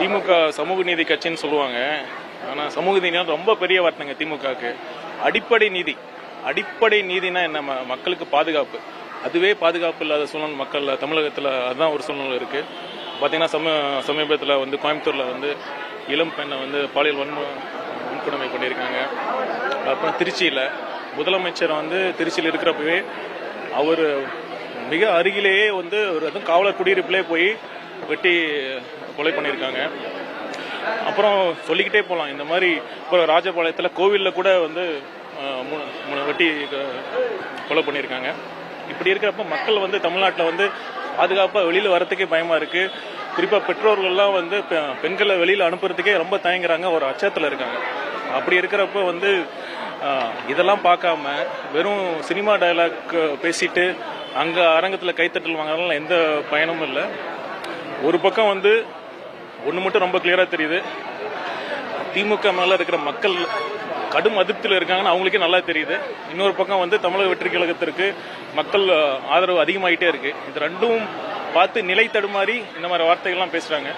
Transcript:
திமுக சமூக நீதி கட்சின்னு சொல்லுவாங்க. ஆனால் சமூக நீதினா ரொம்ப பெரிய வார்த்தைங்க திமுகவுக்கு. அடிப்படை நீதினா என்ன? மக்களுக்கு பாதுகாப்பு. அதுவே பாதுகாப்பு இல்லாத சூழ்நிலை மக்கள் தமிழகத்தில் அதுதான் ஒரு சூழ்நிலை இருக்குது. பார்த்தீங்கன்னா சமீபத்தில் வந்து கோயம்புத்தூரில் வந்து இளம் பெண்ணை வந்து பாலியல் வன்கொடுமை பண்ணியிருக்காங்க. அப்புறம் திருச்சியில் முதலமைச்சர் வந்து திருச்சியில் இருக்கிறப்பவே அவர் மிக அருகிலேயே வந்து ஒரு அதுவும் காவலர் குடியிருப்பிலே போய் வெட்டி கொலை பண்ணியிருக்காங்க. அப்புறம் சொல்லிக்கிட்டே போகலாம். இந்த மாதிரி இப்போ ராஜபாளையத்தில் கோவிலில் கூட வந்து வெட்டி கொலை பண்ணியிருக்காங்க. இப்படி இருக்கிறப்ப மக்கள் வந்து தமிழ்நாட்டில் வந்து பாதுகாப்பாக வெளியில் வரத்துக்கே பயமாக இருக்குது. குறிப்பாக பெற்றோர்கள்லாம் வந்து பெண்களை வெளியில் அனுப்புறதுக்கே ரொம்ப தயங்குறாங்க, ஒரு அச்சத்தில் இருக்காங்க. அப்படி இருக்கிறப்ப வந்து இதெல்லாம் பார்க்காம வெறும் சினிமா டயலாக் பேசிட்டு அங்கே அரங்கத்தில் கைத்தட்டல் வாங்கறதுலாம் எந்த பயனும் இல்லை. ஒரு பக்கம் வந்து ஒன்று மட்டும் ரொம்ப கிளியராக தெரியுது, திமுக மேலே இருக்கிற மக்கள் கடும் அதிருப்தியில் இருக்காங்கன்னு அவங்களுக்கே நல்லா தெரியுது. இன்னொரு பக்கம் வந்து தமிழக வெற்றி கழகத்திற்கு மக்கள் ஆதரவு அதிகமாகிட்டே இருக்கு. இது ரெண்டும் பார்த்து நிலை தடுமாறி இந்த மாதிரி வார்த்தைகள்லாம் பேசுகிறாங்க.